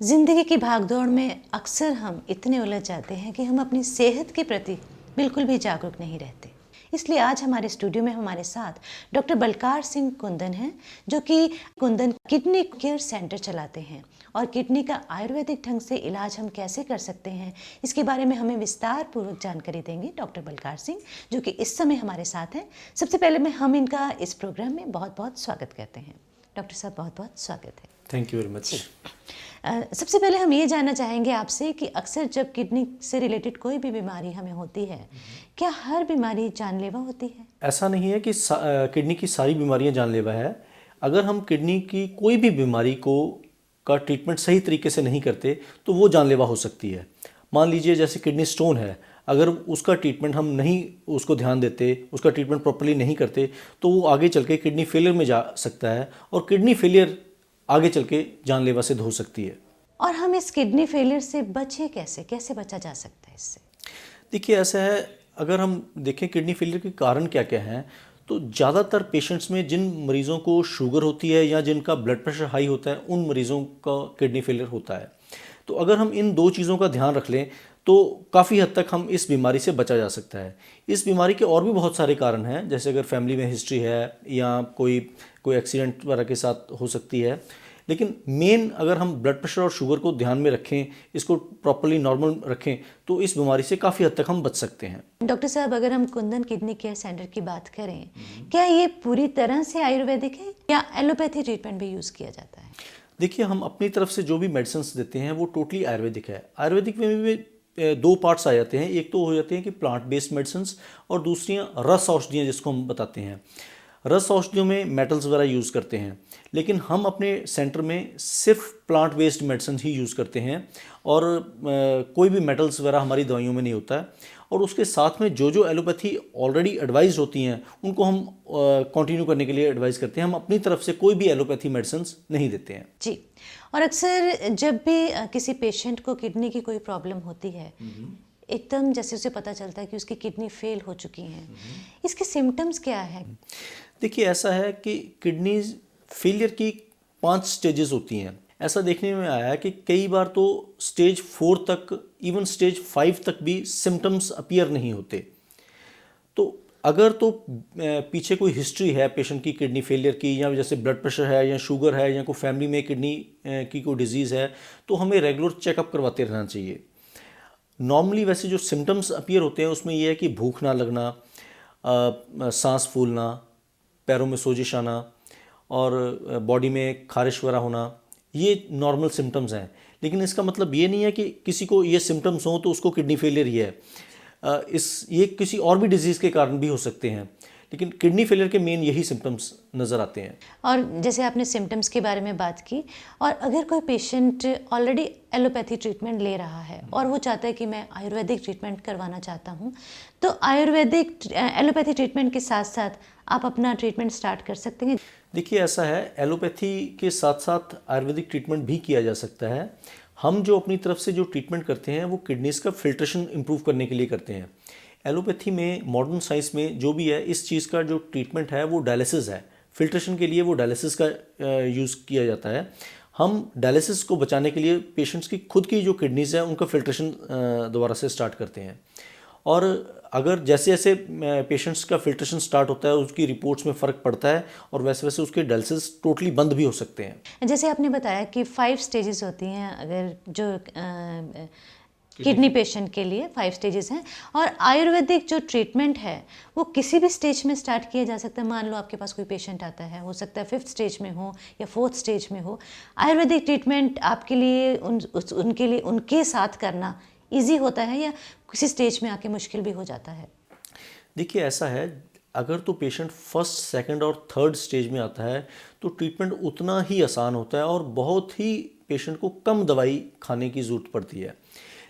ज़िंदगी की भागदौड़ में अक्सर हम इतने उलझ जाते हैं कि हम अपनी सेहत के प्रति बिल्कुल भी जागरूक नहीं रहते। इसलिए आज हमारे स्टूडियो में हमारे साथ डॉक्टर बलकार सिंह कुंदन हैं, जो कि कुंदन किडनी केयर सेंटर चलाते हैं और किडनी का आयुर्वेदिक ढंग से इलाज हम कैसे कर सकते हैं, इसके बारे में हमें विस्तार पूर्वक जानकारी देंगे डॉक्टर बलकार सिंह, जो कि इस समय हमारे साथ हैं। सबसे पहले हम इनका इस प्रोग्राम में बहुत बहुत स्वागत करते हैं। डॉक्टर साहब, बहुत बहुत स्वागत है। Thank you very much. सबसे पहले हम ये जानना चाहेंगे आपसे कि अक्सर जब किडनी से रिलेटेड कोई भी बीमारी हमें होती है, क्या हर बीमारी जानलेवा होती है? ऐसा नहीं है कि किडनी की सारी बीमारियां जानलेवा है। अगर हम किडनी की कोई भी बीमारी का ट्रीटमेंट सही तरीके से नहीं करते तो वो जानलेवा हो सकती है। मान लीजिए जैसे किडनी स्टोन है, अगर उसका ट्रीटमेंट हम नहीं उसको ध्यान देते, उसका ट्रीटमेंट प्रॉपर्ली नहीं करते तो वो आगे चल के किडनी फेलियर में जा सकता है और किडनी फेलियर आगे चल के जानलेवा सिद्ध हो सकती है। और हम इस किडनी फेलियर से बचें कैसे? कैसे बचा जा सकता है इससे? देखिए ऐसा है, अगर हम देखें किडनी फेलियर के कारण क्या क्या हैं, तो ज़्यादातर पेशेंट्स में जिन मरीज़ों को शुगर होती है या जिनका ब्लड प्रेशर हाई होता है, उन मरीज़ों का किडनी फेलियर होता है। तो अगर हम इन दो चीज़ों का ध्यान रख लें तो काफ़ी हद तक हम इस बीमारी से बचा जा सकता है। इस बीमारी के और भी बहुत सारे कारण हैं, जैसे अगर फैमिली में हिस्ट्री है या कोई एक्सीडेंट वगैरह के साथ हो सकती है। लेकिन मेन अगर हम ब्लड प्रेशर और शुगर को ध्यान में रखें, इसको प्रॉपर्ली नॉर्मल रखें, तो इस बीमारी से काफ़ी हद तक हम बच सकते हैं। डॉक्टर साहब, अगर हम कुंदन किडनी केयर सेंटर की बात करें, क्या ये पूरी तरह से आयुर्वेदिक है या एलोपैथी ट्रीटमेंट भी यूज़ किया जाता है? देखिए, हम अपनी तरफ से जो भी मेडिसिन देते हैं वो टोटली आयुर्वेदिक है। आयुर्वेदिक में भी दो पार्ट्स आ जाते हैं। एक तो हो जाते हैं कि प्लांट बेस्ड मेडिसिन और दूसरियाँ रस औषधियाँ जिसको हम बताते हैं। रस औषधियों में मेटल्स वगैरह यूज़ करते हैं, लेकिन हम अपने सेंटर में सिर्फ प्लांट बेस्ड मेडिसिन ही यूज़ करते हैं और कोई भी मेटल्स वगैरह हमारी दवाइयों में नहीं होता है। और उसके साथ में जो एलोपैथी ऑलरेडी एडवाइज होती हैं उनको हम कंटिन्यू करने के लिए एडवाइस करते हैं। हम अपनी तरफ से कोई भी एलोपैथी मेडिसिन नहीं देते हैं जी। और अक्सर जब भी किसी पेशेंट को किडनी की कोई प्रॉब्लम होती है, एकदम जैसे उसे पता चलता है कि उसकी किडनी फेल हो चुकी हैं, इसके सिम्टम्स क्या है? देखिए ऐसा है कि किडनी फेलियर की 5 स्टेजेस होती हैं। ऐसा देखने में आया है कि कई बार तो स्टेज 4 तक, इवन स्टेज 5 तक भी सिम्टम्स अपीयर नहीं होते। तो अगर तो पीछे कोई हिस्ट्री है पेशेंट की किडनी फेलियर की, या जैसे ब्लड प्रेशर है या शुगर है या कोई फैमिली में किडनी की कोई डिजीज़ है, तो हमें रेगुलर चेकअप करवाते रहना चाहिए। नॉर्मली वैसे जो सिम्टम्स अपीयर होते हैं उसमें यह है कि भूख ना लगना, सांस फूलना, पैरों में सोजिश आना और बॉडी में खारिश वगैरह होना, ये नॉर्मल सिम्टम्स हैं। लेकिन इसका मतलब ये नहीं है कि किसी को ये सिम्टम्स हों तो उसको किडनी फेलियर ही है। ये किसी और भी डिजीज़ के कारण भी हो सकते हैं, लेकिन किडनी फेलियर के मेन यही सिम्टम्स नज़र आते हैं। और जैसे आपने सिम्टम्स के बारे में बात की, और अगर कोई पेशेंट ऑलरेडी एलोपैथी ट्रीटमेंट ले रहा है और वो चाहता है कि मैं आयुर्वेदिक ट्रीटमेंट करवाना चाहता हूँ, तो आयुर्वेदिक एलोपैथी ट्रीटमेंट के साथ साथ आप अपना ट्रीटमेंट स्टार्ट कर सकते हैं? देखिए ऐसा है, एलोपैथी के साथ साथ आयुर्वेदिक ट्रीटमेंट भी किया जा सकता है। हम जो अपनी तरफ से जो ट्रीटमेंट करते हैं वो किडनीज़ का फिल्ट्रेशन इम्प्रूव करने के लिए करते हैं। एलोपैथी में, मॉडर्न साइंस में जो भी है, इस चीज़ का जो ट्रीटमेंट है वो डायलिसिस है। फिल्ट्रेशन के लिए वो डायलिसिस का यूज़ किया जाता है। हम डायलिसिस को बचाने के लिए पेशेंट्स की खुद की जो किडनीज़ है उनका फिल्ट्रेशन दोबारा से स्टार्ट करते हैं। और अगर जैसे जैसे पेशेंट्स का फिल्ट्रेशन स्टार्ट होता है, उसकी रिपोर्ट्स में फ़र्क पड़ता है और वैसे वैसे उसके डायलिसिस टोटली बंद भी हो सकते हैं। जैसे आपने बताया कि 5 स्टेजेस होती हैं, अगर जो किडनी पेशेंट के लिए 5 स्टेजेस हैं, और आयुर्वेदिक जो ट्रीटमेंट है वो किसी भी स्टेज में स्टार्ट किया जा सकता है। मान लो आपके पास कोई पेशेंट आता है, हो सकता है 5th स्टेज में हो या 4th स्टेज में हो, आयुर्वेदिक ट्रीटमेंट आपके लिए उनके लिए उनके साथ करना ईजी होता है या किसी स्टेज में आके मुश्किल भी हो जाता है? देखिए ऐसा है, अगर तो पेशेंट 1st, 2nd और 3rd स्टेज में आता है तो ट्रीटमेंट उतना ही आसान होता है और बहुत ही पेशेंट को कम दवाई खाने की ज़रूरत पड़ती है।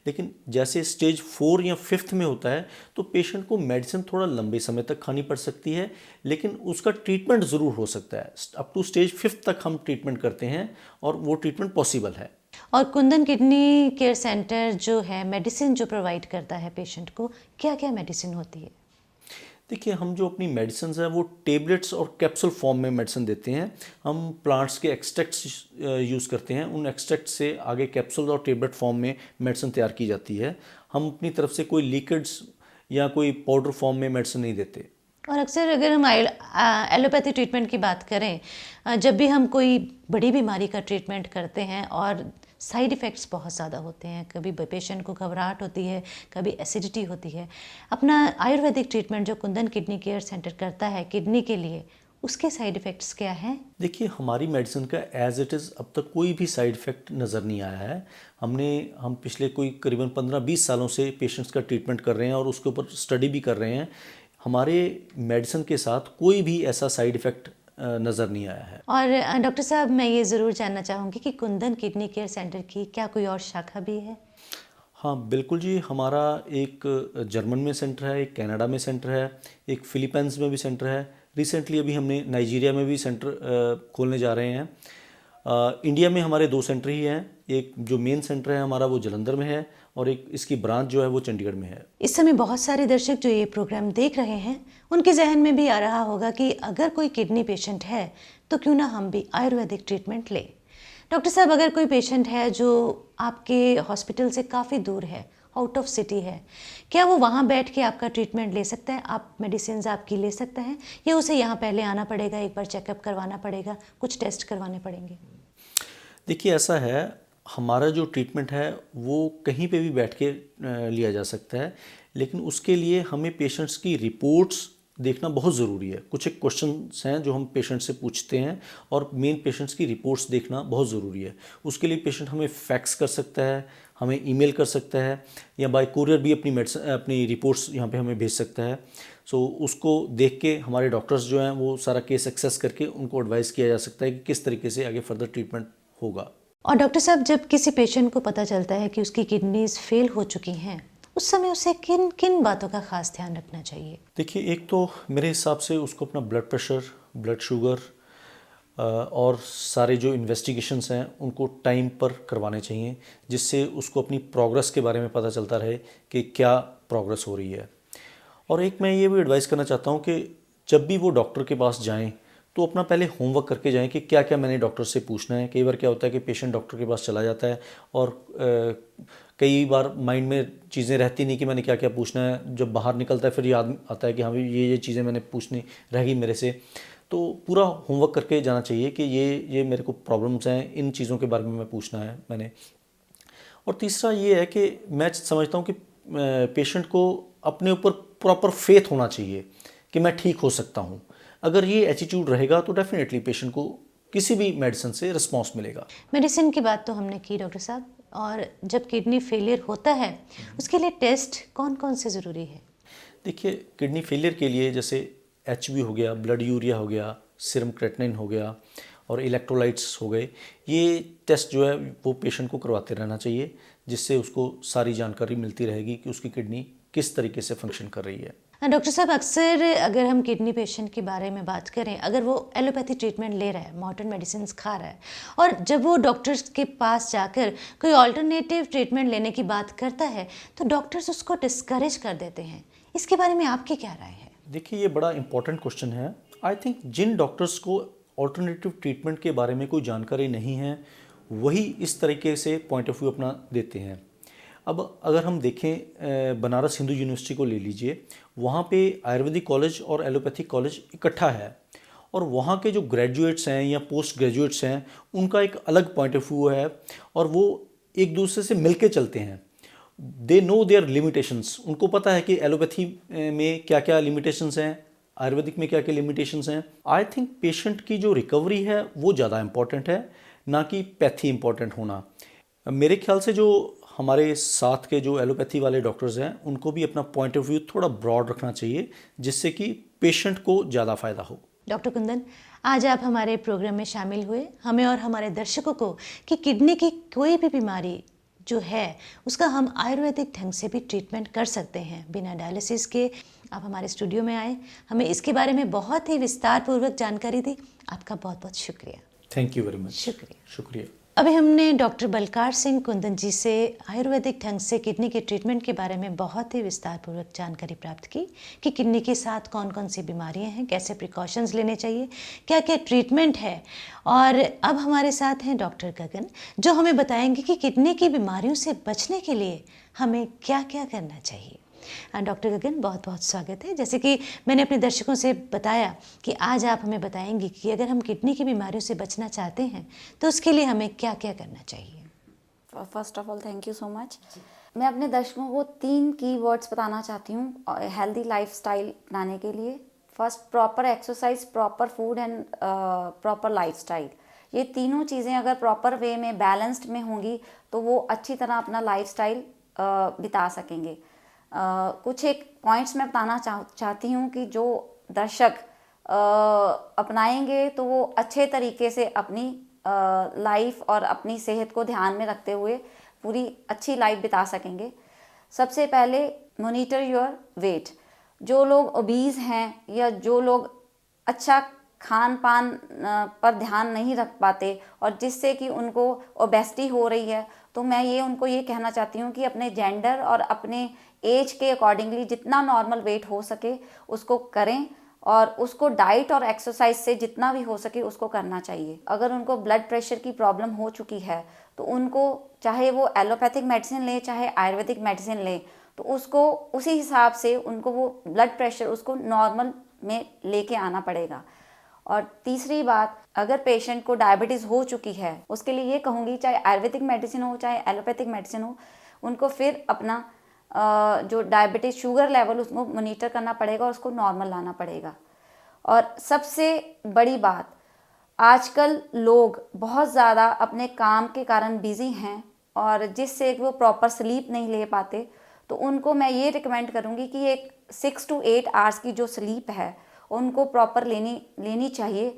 लेकिन जैसे स्टेज 4 या 5th में होता है तो पेशेंट को मेडिसिन थोड़ा लंबे समय तक खानी पड़ सकती है, लेकिन उसका ट्रीटमेंट ज़रूर हो सकता है। अप टू स्टेज 5th तक हम ट्रीटमेंट करते हैं और वो ट्रीटमेंट पॉसिबल है। और कुंदन किडनी केयर सेंटर जो है मेडिसिन जो प्रोवाइड करता है पेशेंट को, क्या क्या मेडिसिन होती है? देखिए, हम जो अपनी मेडिसिन है वो टेबलेट्स और कैप्सूल फॉर्म में मेडिसिन देते हैं। हम प्लांट्स के एक्सट्रैक्ट्स यूज़ करते हैं, उन एक्सट्रैक्ट से आगे कैप्सूल और टेबलेट फॉर्म में मेडिसिन तैयार की जाती है। हम अपनी तरफ से कोई लिक्विड्स या कोई पाउडर फॉर्म में मेडिसिन नहीं देते। और अक्सर अगर हम एलोपैथी ट्रीटमेंट की बात करें, जब भी हम कोई बड़ी बीमारी का ट्रीटमेंट करते हैं और साइड इफ़ेक्ट्स बहुत ज़्यादा होते हैं, कभी पेशेंट को घबराहट होती है, कभी एसिडिटी होती है, अपना आयुर्वेदिक ट्रीटमेंट जो कुंदन किडनी केयर सेंटर करता है किडनी के लिए, उसके साइड इफ़ेक्ट्स क्या हैं? देखिए, हमारी मेडिसिन का एज इट इज़ अब तक कोई भी साइड इफ़ेक्ट नज़र नहीं आया है। हम पिछले कोई करीबन 15-20 सालों से पेशेंट्स का ट्रीटमेंट कर रहे हैं और उसके ऊपर स्टडी भी कर रहे हैं। हमारे मेडिसिन के साथ कोई भी ऐसा साइड इफ़ेक्ट नज़र नहीं आया है। और डॉक्टर साहब, मैं ये ज़रूर जानना चाहूँगी कि कुंदन किडनी केयर सेंटर की क्या कोई और शाखा भी है? हाँ बिल्कुल जी, हमारा एक जर्मन में सेंटर है, एक कनाडा में सेंटर है, एक फिलीपींस में भी सेंटर है। रिसेंटली अभी हमने नाइजीरिया में भी सेंटर खोलने जा रहे हैं। इंडिया में हमारे 2 सेंटर ही हैं। एक जो मेन सेंटर है हमारा वो जलंधर में है और एक इसकी ब्रांच जो है वो चंडीगढ़ में है। इस समय बहुत सारे दर्शक जो ये प्रोग्राम देख रहे हैं, उनके जहन में भी आ रहा होगा कि अगर कोई किडनी पेशेंट है तो क्यों ना हम भी आयुर्वेदिक ट्रीटमेंट लें। डॉक्टर साहब, अगर कोई पेशेंट है जो आपके हॉस्पिटल से काफ़ी दूर है, आउट ऑफ सिटी है, क्या वो वहाँ बैठ के आपका ट्रीटमेंट ले सकता है? आप मेडिसिन आपकी ले सकते हैं या उसे यहाँ पहले आना पड़ेगा, एक बार चेकअप करवाना पड़ेगा, कुछ टेस्ट करवाने पड़ेंगे? देखिए, ऐसा है, हमारा जो ट्रीटमेंट है वो कहीं पे भी बैठ के लिया जा सकता है, लेकिन उसके लिए हमें पेशेंट्स की रिपोर्ट्स देखना बहुत ज़रूरी है। कुछ एक क्वेश्चंस हैं जो हम पेशेंट से पूछते हैं और मेन पेशेंट्स की रिपोर्ट्स देखना बहुत ज़रूरी है। उसके लिए पेशेंट हमें फैक्स कर सकता है, हमें ईमेल कर सकता है या बाय कुरियर भी अपनी रिपोर्ट्स यहाँ पे हमें भेज सकता है। सो उसको देख के हमारे डॉक्टर्स जो हैं वो सारा केस एक्सेस करके उनको एडवाइस किया जा सकता है कि किस तरीके से आगे फर्दर ट्रीटमेंट होगा। और डॉक्टर साहब, जब किसी पेशेंट को पता चलता है कि उसकी किडनीज फेल हो चुकी हैं, उस समय उसे किन किन बातों का खास ध्यान रखना चाहिए? देखिए, एक तो मेरे हिसाब से उसको अपना ब्लड प्रेशर, ब्लड शुगर और सारे जो इन्वेस्टिगेशंस हैं उनको टाइम पर करवाने चाहिए, जिससे उसको अपनी प्रोग्रेस के बारे में पता चलता रहे कि क्या प्रोग्रेस हो रही है। और एक मैं ये भी एडवाइस करना चाहता हूँ कि जब भी वो डॉक्टर के पास जाएं तो अपना पहले होमवर्क करके जाएं कि क्या क्या मैंने डॉक्टर से पूछना है। कई बार क्या होता है कि पेशेंट डॉक्टर के पास चला जाता है और कई बार माइंड में चीज़ें रहती नहीं कि मैंने क्या क्या पूछना है। जब बाहर निकलता है फिर याद आता है कि हाँ भाई ये चीज़ें मैंने पूछनी रह गई मेरे से। तो पूरा होमवर्क करके जाना चाहिए कि ये मेरे को प्रॉब्लम्स हैं, इन चीज़ों के बारे में मैं पूछना है मैंने। और तीसरा ये है कि मैं समझता हूँ कि पेशेंट को अपने ऊपर प्रॉपर फेथ होना चाहिए कि मैं ठीक हो सकता हूँ। अगर ये एटीट्यूड रहेगा तो डेफिनेटली पेशेंट को किसी भी मेडिसिन से रिस्पॉन्स मिलेगा। मेडिसिन की बात तो हमने की डॉक्टर साहब, और जब किडनी फेलियर होता है उसके लिए टेस्ट कौन कौन से ज़रूरी है? देखिए, किडनी फेलियर के लिए जैसे HB हो गया, ब्लड यूरिया हो गया, सीरम क्रेटिनिन हो गया और इलेक्ट्रोलाइट्स हो गए, ये टेस्ट जो है वो पेशेंट को करवाते रहना चाहिए, जिससे उसको सारी जानकारी मिलती रहेगी कि उसकी किडनी किस तरीके से फंक्शन कर रही है। डॉक्टर साहब, अक्सर अगर हम किडनी पेशेंट के बारे में बात करें, अगर वो एलोपैथी ट्रीटमेंट ले रहा है, मॉडर्न मेडिसिन खा रहा है, और जब वो डॉक्टर्स के पास जाकर कोई ऑल्टरनेटिव ट्रीटमेंट लेने की बात करता है तो डॉक्टर्स उसको डिस्करेज कर देते हैं। इसके बारे में आपकी क्या राय है? देखिए, ये बड़ा इंपॉर्टेंट क्वेश्चन है। आई थिंक जिन डॉक्टर्स को ऑल्टरनेटिव ट्रीटमेंट के बारे में कोई जानकारी नहीं है वही इस तरीके से पॉइंट ऑफ व्यू अपना देते हैं। अब अगर हम देखें, बनारस हिंदू यूनिवर्सिटी को ले लीजिए, वहाँ पे आयुर्वेदिक कॉलेज और एलोपैथिक कॉलेज इकट्ठा है और वहाँ के जो ग्रेजुएट्स हैं या पोस्ट ग्रेजुएट्स हैं उनका एक अलग पॉइंट ऑफ व्यू है और वो एक दूसरे से मिलके चलते हैं। दे नो देयर लिमिटेशंस, उनको पता है कि एलोपैथी में क्या क्या लिमिटेशंस हैं, आयुर्वेदिक में क्या क्या लिमिटेशंस हैं। आई थिंक पेशेंट की जो रिकवरी है वो ज़्यादा इम्पॉर्टेंट है, ना कि पैथी इम्पॉर्टेंट होना। मेरे ख्याल से जो हमारे साथ के जो एलोपैथी वाले डॉक्टर्स हैं उनको भी अपना पॉइंट ऑफ व्यू थोड़ा ब्रॉड रखना चाहिए, जिससे कि पेशेंट को ज़्यादा फ़ायदा हो। डॉक्टर कुंदन, आज आप हमारे प्रोग्राम में शामिल हुए, हमें और हमारे दर्शकों को कि किडनी की कोई भी बीमारी जो है उसका हम आयुर्वेदिक ढंग से भी ट्रीटमेंट कर सकते हैं बिना डायलिसिस के। आप हमारे स्टूडियो में आए, हमें इसके बारे में बहुत ही विस्तार पूर्वक जानकारी दी। आपका बहुत बहुत शुक्रिया। Thank you very much. शुक्रिया। शुक्रिया। अभी हमने डॉक्टर बलकार सिंह कुंदन जी से आयुर्वेदिक ढंग से किडनी के ट्रीटमेंट के बारे में बहुत ही विस्तारपूर्वक जानकारी प्राप्त की कि किडनी के साथ कौन कौन सी बीमारियां हैं, कैसे प्रिकॉशंस लेने चाहिए, क्या क्या ट्रीटमेंट है। और अब हमारे साथ हैं डॉक्टर गगन, जो हमें बताएंगे कि किडनी की बीमारियों से बचने के लिए हमें क्या क्या करना चाहिए। डॉक्टर गगन, बहुत बहुत स्वागत है। जैसे कि मैंने अपने दर्शकों से बताया कि आज आप हमें बताएंगी कि अगर हम किडनी की बीमारियों से बचना चाहते हैं तो उसके लिए हमें क्या क्या करना चाहिए। First of all thank you so much. मैं अपने दर्शकों को 3 कीवर्ड्स बताना चाहती हूँ हेल्दी लाइफस्टाइल अपनाने के लिए। First, proper exercise, proper food and proper lifestyle. ये तीनों चीज़ें अगर प्रॉपर वे में बैलेंस्ड में होंगी तो वो अच्छी तरह अपना लाइफस्टाइल बिता सकेंगे। कुछ एक पॉइंट्स मैं बताना चाहती हूँ कि जो दर्शक अपनाएंगे तो वो अच्छे तरीके से अपनी लाइफ और अपनी सेहत को ध्यान में रखते हुए पूरी अच्छी लाइफ बिता सकेंगे। सबसे पहले मॉनिटर योर वेट। जो लोग ओबीज हैं या जो लोग अच्छा खान पान पर ध्यान नहीं रख पाते और जिससे कि उनको ओबेसिटी हो रही है, तो मैं उनको ये कहना चाहती हूँ कि अपने जेंडर और अपने एज के अकॉर्डिंगली जितना नॉर्मल वेट हो सके उसको करें और उसको डाइट और एक्सरसाइज से जितना भी हो सके उसको करना चाहिए। अगर उनको ब्लड प्रेशर की प्रॉब्लम हो चुकी है तो उनको चाहे वो एलोपैथिक मेडिसिन लें चाहे आयुर्वेदिक मेडिसिन लें, तो उसको उसी हिसाब से उनको वो ब्लड प्रेशर उसको नॉर्मल में लेके आना पड़ेगा। और तीसरी बात, अगर पेशेंट को डायबिटीज़ हो चुकी है उसके लिए ये कहूँगी चाहे आयुर्वेदिक मेडिसिन हो चाहे एलोपैथिक मेडिसिन हो, उनको फिर अपना जो डायबिटीज़ शुगर लेवल उसको मॉनिटर करना पड़ेगा और उसको नॉर्मल लाना पड़ेगा। और सबसे बड़ी बात, आजकल लोग बहुत ज़्यादा अपने काम के कारण बिज़ी हैं और जिससे वो प्रॉपर स्लीप नहीं ले पाते, तो उनको मैं ये रिकमेंड करूँगी कि एक 6 to 8 आवर्स की जो स्लीप है उनको प्रॉपर लेनी चाहिए,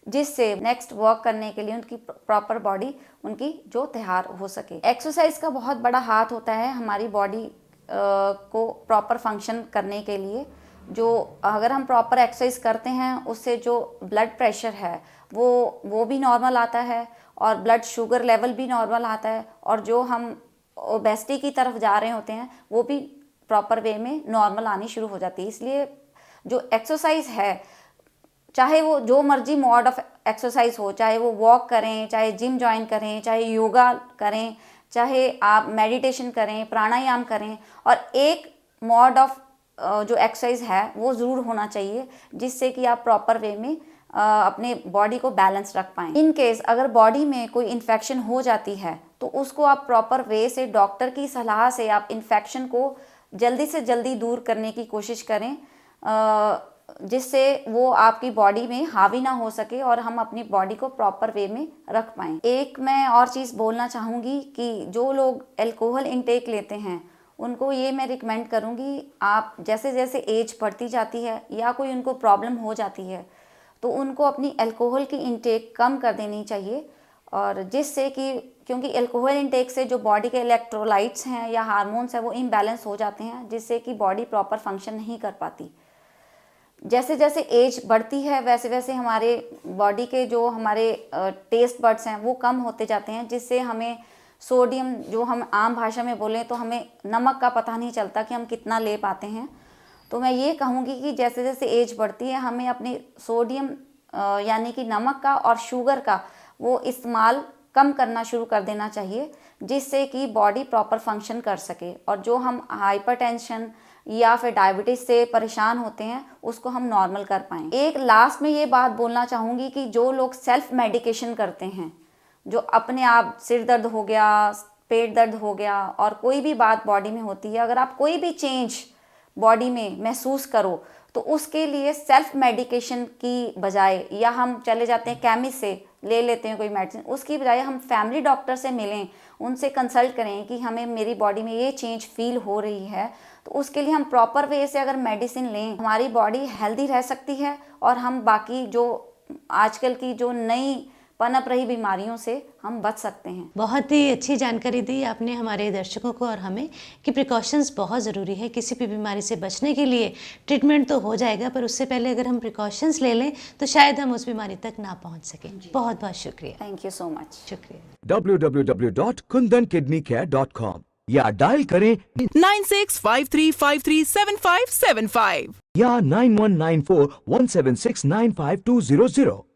जिससे नेक्स्ट वर्क करने के लिए उनकी प्रॉपर बॉडी उनकी जो तैयार हो सके। एक्सरसाइज का बहुत बड़ा हाथ होता है हमारी बॉडी को प्रॉपर फंक्शन करने के लिए। जो अगर हम प्रॉपर एक्सरसाइज करते हैं उससे जो ब्लड प्रेशर है वो भी नॉर्मल आता है और ब्लड शुगर लेवल भी नॉर्मल आता है और जो हम ओबेसिटी की तरफ जा रहे होते हैं वो भी प्रॉपर वे में नॉर्मल आनी शुरू हो जाती है। इसलिए जो एक्सरसाइज है, चाहे वो जो मर्जी मोड ऑफ एक्सरसाइज हो, चाहे वो वॉक करें, चाहे जिम ज्वाइन करें, चाहे योगा करें, चाहे आप मेडिटेशन करें, प्राणायाम करें, और एक मोड ऑफ जो एक्सरसाइज है वो ज़रूर होना चाहिए जिससे कि आप प्रॉपर वे में अपने बॉडी को बैलेंस रख पाएँ। इन केस अगर बॉडी में कोई इन्फेक्शन हो जाती है तो उसको आप प्रॉपर वे से डॉक्टर की सलाह से आप इन्फेक्शन को जल्दी से जल्दी दूर करने की कोशिश करें, जिससे वो आपकी बॉडी में हावी ना हो सके और हम अपनी बॉडी को प्रॉपर वे में रख पाएँ। एक मैं और चीज़ बोलना चाहूँगी कि जो लोग अल्कोहल इंटेक लेते हैं उनको ये मैं रिकमेंड करूँगी, आप जैसे जैसे एज बढ़ती जाती है या कोई उनको प्रॉब्लम हो जाती है तो उनको अपनी अल्कोहल की इंटेक कम कर देनी चाहिए, और जिससे कि क्योंकि अल्कोहल इंटेक से जो बॉडी के इलेक्ट्रोलाइट्स हैं या हार्मोन्स हैं वो इम्बैलेंस हो जाते हैं, जिससे कि बॉडी प्रॉपर फंक्शन नहीं कर पाती। जैसे जैसे एज बढ़ती है वैसे वैसे हमारे बॉडी के जो हमारे टेस्ट बड्स हैं वो कम होते जाते हैं, जिससे हमें सोडियम, जो हम आम भाषा में बोलें तो हमें नमक का पता नहीं चलता कि हम कितना ले पाते हैं। तो मैं ये कहूँगी कि जैसे जैसे एज बढ़ती है हमें अपने सोडियम यानी कि नमक का और शुगर का वो इस्तेमाल कम करना शुरू कर देना चाहिए, जिससे कि बॉडी प्रॉपर फंक्शन कर सके और जो हम हाइपरटेंशन या फिर डायबिटीज से परेशान होते हैं उसको हम नॉर्मल कर पाएँ। एक लास्ट में ये बात बोलना चाहूँगी कि जो लोग सेल्फ मेडिकेशन करते हैं, जो अपने आप सिर दर्द हो गया, पेट दर्द हो गया और कोई भी बात बॉडी में होती है, अगर आप कोई भी चेंज बॉडी में महसूस करो तो उसके लिए सेल्फ मेडिकेशन की बजाय या हम चले जाते हैं केमिस्ट से ले लेते हैं कोई मेडिसिन, उसकी बजाय हम फैमिली डॉक्टर से मिलें, उनसे कंसल्ट करें कि हमें मेरी बॉडी में ये चेंज फील हो रही है, तो उसके लिए हम प्रॉपर वे से अगर मेडिसिन लें हमारी बॉडी हेल्दी रह सकती है और हम बाकी जो आजकल की जो नई पनप रही बीमारियों से हम बच सकते हैं। बहुत ही अच्छी जानकारी दी आपने हमारे दर्शकों को और हमें कि प्रिकॉशंस बहुत ज़रूरी है। किसी भी बीमारी से बचने के लिए ट्रीटमेंट तो हो जाएगा, पर उससे पहले अगर हम प्रिकॉशंस ले लें तो शायद हम उस बीमारी तक ना पहुंच सकें। बहुत बहुत शुक्रिया। Thank you so much. शुक्रिया। www.kundankidneycare.com या डायल करें 9653537575 या 919417695200।